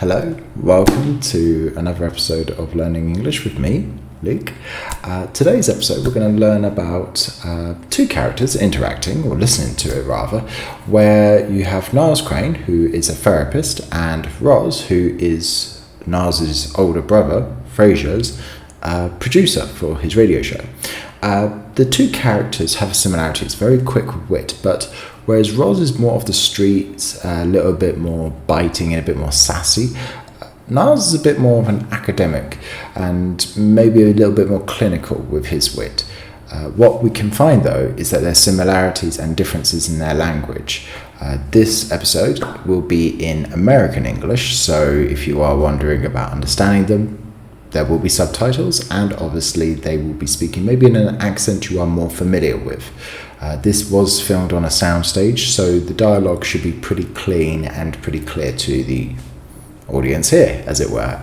Hello, welcome to another episode of Learning English with me, Luke. Today's episode we're going to learn about two characters interacting, or listening to it rather, where you have Niles Crane, who is a therapist, and Roz, who is Niles' older brother, Frasier's producer for his radio show. The two characters have a similarity. It's very quick wit, but whereas Roz is more of the streets, a little bit more biting and a bit more sassy, Niles is a bit more of an academic and maybe a little bit more clinical with his wit. What we can find though is that there's similarities and differences in their language. This episode will be in American English, so if you are wondering about understanding them, there will be subtitles, and obviously they will be speaking maybe in an accent you are more familiar with. This was filmed on a soundstage, so the dialogue should be pretty clean and pretty clear to the audience here, as it were.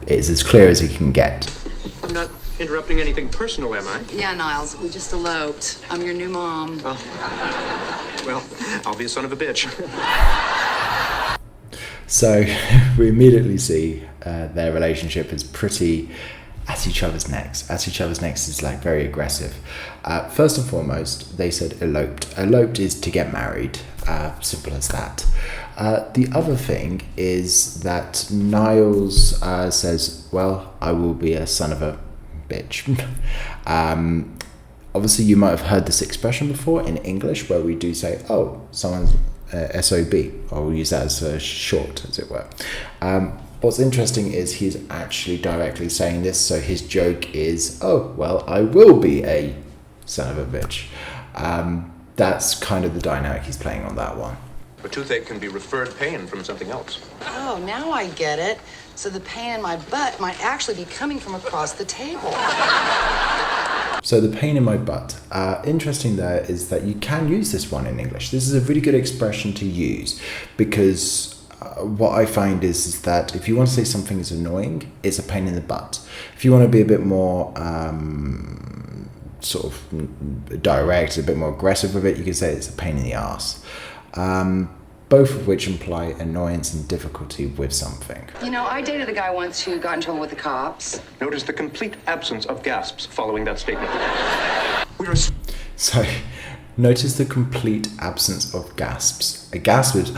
It is as clear as it can get. I'm not interrupting anything personal, am I? Yeah, Niles, we just eloped. I'm your new mom. Oh. Well, I'll be a son of a bitch. So we immediately see their relationship is pretty at each other's necks. At each other's necks is like very aggressive. First and foremost, they said eloped. Eloped is to get married. Simple as that. The other thing is that Niles says, well, I will be a son of a bitch. Obviously, you might have heard this expression before in English where we do say, oh, someone's SOB, or we'll use that as a short, as it were. What's interesting is he's actually directly saying this, so his joke is, oh, well, I will be a son of a bitch. That's kind of the dynamic he's playing on that one. A toothache can be referred pain from something else. Oh, now I get it. So the pain in my butt might actually be coming from across the table. So the pain in my butt. Interesting there is that you can use this one in English. This is a really good expression to use because what I find is that if you want to say something is annoying, it's a pain in the butt. If you want to be a bit more sort of direct, a bit more aggressive with it, you can say it's a pain in the ass. Both of which imply annoyance and difficulty with something. You know, I dated a guy once who got in trouble with the cops. Notice the complete absence of gasps following that statement. So, notice the complete absence of gasps. A gasp is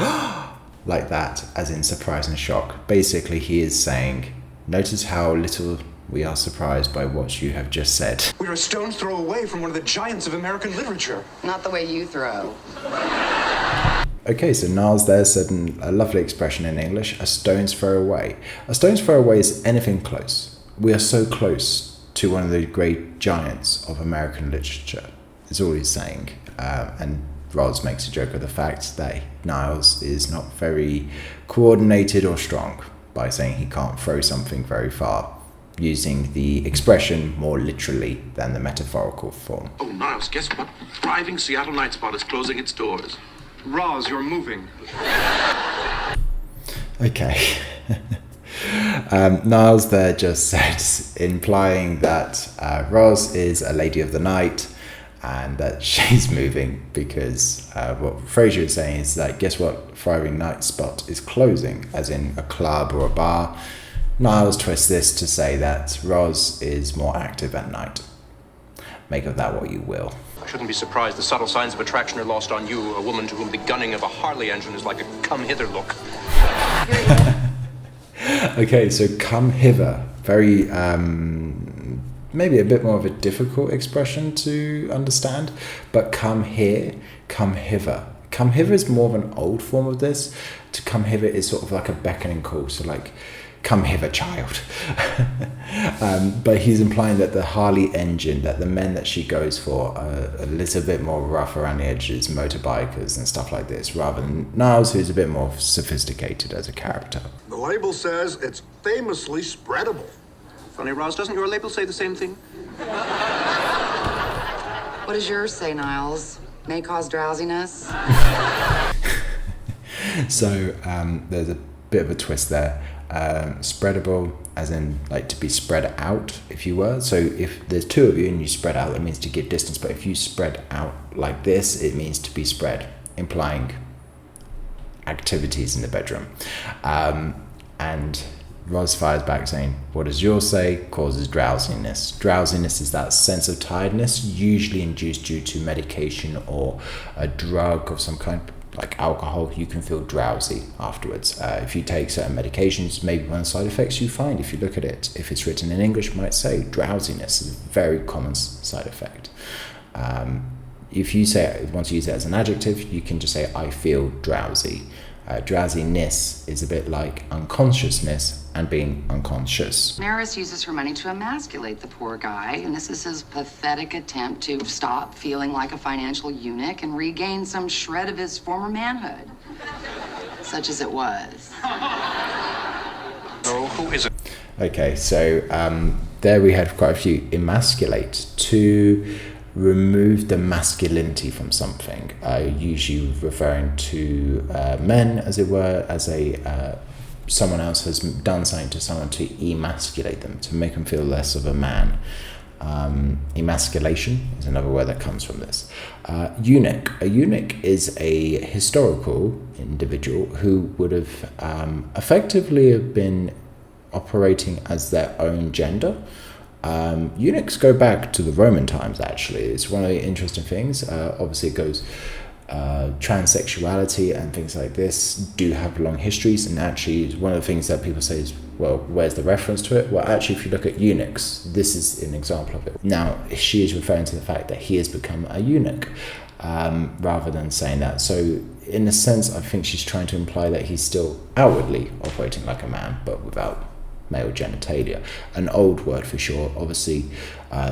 like that, as in surprise and shock. Basically, he is saying, notice how little we are surprised by what you have just said. We're a stone's throw away from one of the giants of American literature. Not the way you throw. Okay, so Niles there said a lovely expression in English, a stone's throw away. A stone's throw away is anything close. We are so close to one of the great giants of American literature, is all he's saying. And Roz makes a joke of the fact that Niles is not very coordinated or strong by saying he can't throw something very far, using the expression more literally than the metaphorical form. Oh, Niles, guess what? Thriving Seattle Night Spot is closing its doors. Roz, you're moving. Okay. Niles there just said, implying that Roz is a lady of the night and that she's moving because what Frasier is saying is that, guess what? Thriving Night Spot is closing, as in a club or a bar. Niles twists this to say that Roz is more active at night. Make of that what you will. I shouldn't be surprised the subtle signs of attraction are lost on you, a woman to whom the gunning of a Harley engine is like a come-hither look. Okay, so come hither. Very, maybe a bit more of a difficult expression to understand, but come here, come hither. Come hither is more of an old form of this. To come hither is sort of like a beckoning call, so like, come hither, child. But he's implying that the Harley engine, that the men that she goes for are a little bit more rough around the edges, motorbikers and stuff like this, rather than Niles, who's a bit more sophisticated as a character. The label says it's famously spreadable. Funny, Roz, doesn't your label say the same thing? What does yours say, Niles? May cause drowsiness? So there's a bit of a twist there. Spreadable, as in like to be spread out, if you were. So if there's two of you and you spread out, that means to give distance. But if you spread out like this, it means to be spread, implying activities in the bedroom. And And Roz fires back saying, what does yours say? Causes drowsiness. Drowsiness is that sense of tiredness, usually induced due to medication or a drug of some kind, like alcohol. You can feel drowsy afterwards. If you take certain medications, maybe one side effects you find, if you look at it, if it's written in English, might say drowsiness is a very common side effect. If you want to use it as an adjective, you can just say, I feel drowsy. Drowsiness is a bit like unconsciousness and being unconscious. Maris uses her money to emasculate the poor guy, and this is his pathetic attempt to stop feeling like a financial eunuch and regain some shred of his former manhood. Such as it was. Oh, who is it? Okay, so there we had quite a few. Emasculate, to remove the masculinity from something, usually referring to men, as it were, as someone else has done something to someone to emasculate them, to make them feel less of a man. Emasculation is another word that comes from this. Eunuch. A eunuch is a historical individual who would have effectively have been operating as their own gender. Eunuchs go back to the Roman times, actually. It's one of the interesting things. Obviously it goes, transsexuality and things like this do have long histories, and actually one of the things that people say is, well, where's the reference to it? Well, actually, if you look at eunuchs, this is an example of it. Now, she is referring to the fact that he has become a eunuch, rather than saying that. So in a sense, I think she's trying to imply that he's still outwardly operating like a man, but without male genitalia. An old word for sure. Obviously,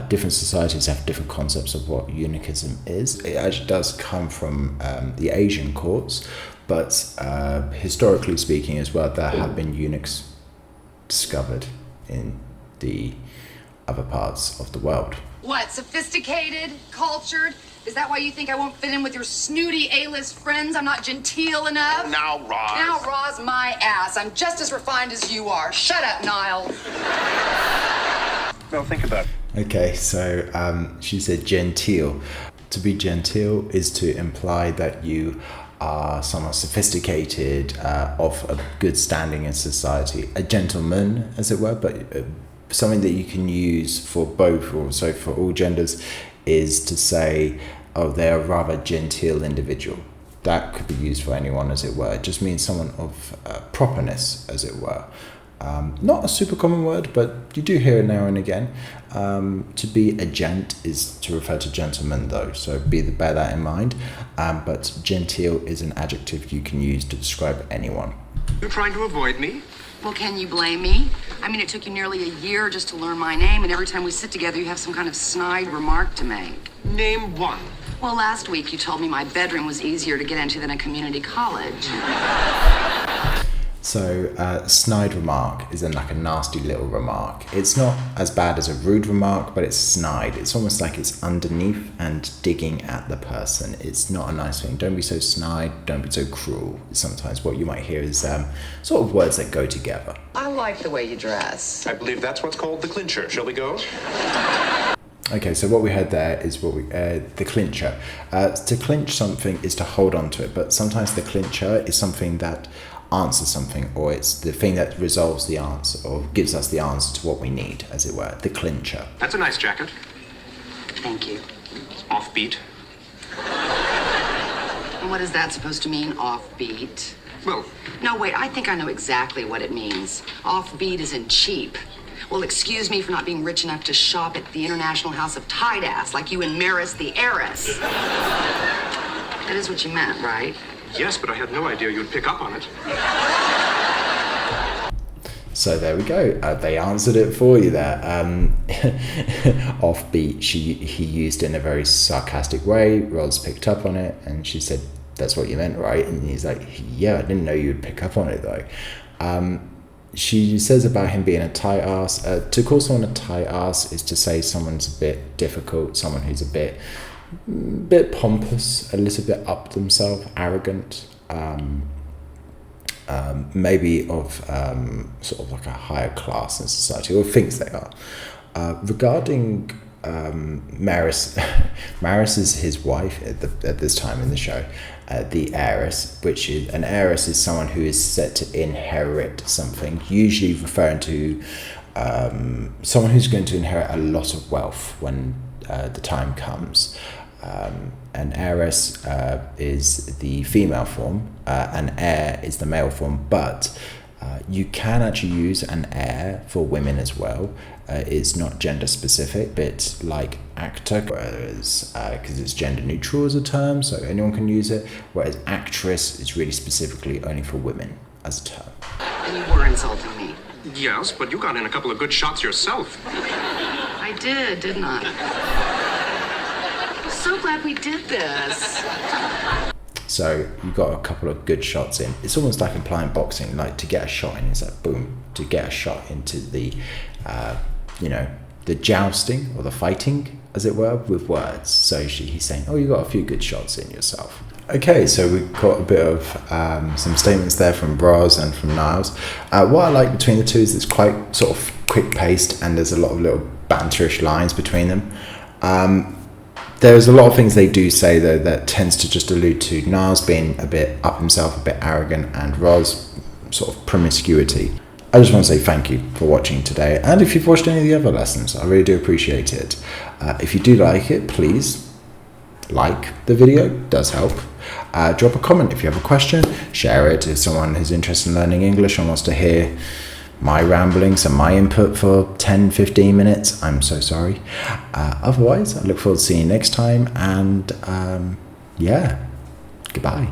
different societies have different concepts of what eunuchism is. It actually does come from the Asian courts, but historically speaking as well, there have been eunuchs discovered in the other parts of the world. What, sophisticated, cultured? Is that why you think I won't fit in with your snooty A-list friends? I'm not genteel enough? Now, Roz. Now, Roz, my ass. I'm just as refined as you are. Shut up, Niles. Well, think about it. Okay, so she said genteel. To be genteel is to imply that you are someone sophisticated, of a good standing in society. A gentleman, as it were, but something that you can use for both, or so for all genders, is to say, oh, they're a rather genteel individual. That could be used for anyone, as it were. It just means someone of properness, as it were. Not a super common word, but you do hear it now and again. To be a gent is to refer to gentleman, though, so bear that in mind. But genteel is an adjective you can use to describe anyone. You're trying to avoid me? Well, can you blame me? I mean, it took you nearly a year just to learn my name, and every time we sit together, you have some kind of snide remark to make. Name one. Well, last week you told me my bedroom was easier to get into than a community college. So, snide remark is like a nasty little remark. It's not as bad as a rude remark, but it's snide. It's almost like it's underneath and digging at the person. It's not a nice thing. Don't be so snide, don't be so cruel. Sometimes what you might hear is sort of words that go together. I like the way you dress. I believe that's what's called the clincher. Shall we go? Okay, so what we had there is the clincher. To clinch something is to hold on to it, but sometimes the clincher is something that answers something, or it's the thing that resolves the answer, or gives us the answer to what we need, as it were. The clincher. That's a nice jacket. Thank you. Offbeat. And what is that supposed to mean, offbeat? Well, No, wait, I think I know exactly what it means. Offbeat isn't cheap. Well, excuse me for not being rich enough to shop at the International House of Tight-Ass like you and Maris the heiress. That is what you meant, right? yes, but I had no idea you'd pick up on it. So there we go. They answered it for you there. Offbeat, he used it in a very sarcastic way. Roz picked up on it, and she said, that's what you meant, right? And he's like, yeah, I didn't know you'd pick up on it, though. She says about him being a tight ass. To call someone a tight ass is to say someone's a bit difficult, someone who's a bit pompous, a little bit up themselves, arrogant, maybe of sort of like a higher class in society, or thinks they are. Regarding Maris, Maris is his wife at this time in the show, the heiress, which is an heiress is someone who is set to inherit something, usually referring to someone who's going to inherit a lot of wealth when the time comes. An heiress is the female form, an heir is the male form, but you can actually use an heir for women as well. It's not gender specific, but like actor, whereas because it's gender neutral as a term, so anyone can use it, whereas actress is really specifically only for women as a term. And you were insulting me. Yes, but you got in a couple of good shots yourself. I did, didn't I? I'm so glad we did this. So you got a couple of good shots in. It's almost like implying boxing, like to get a shot in, it's like boom, to get a shot into the, the jousting or the fighting, as it were, with words. So he's saying, oh, you got a few good shots in yourself. Okay, so we've got a bit of some statements there from Roz and from Niles. What I like between the two is it's quite sort of quick-paced and there's a lot of little banterish lines between them. There's a lot of things they do say, though, that tends to just allude to Niles being a bit up himself, a bit arrogant, and Roz sort of promiscuity. I just want to say thank you for watching today, and if you've watched any of the other lessons, I really do appreciate it. If you do like it, please like the video, it does help. Drop a comment if you have a question, share it if someone who's interested in learning English and wants to hear my ramblings and my input for 10-15 minutes. I'm so sorry. Otherwise, I look forward to seeing you next time, and goodbye.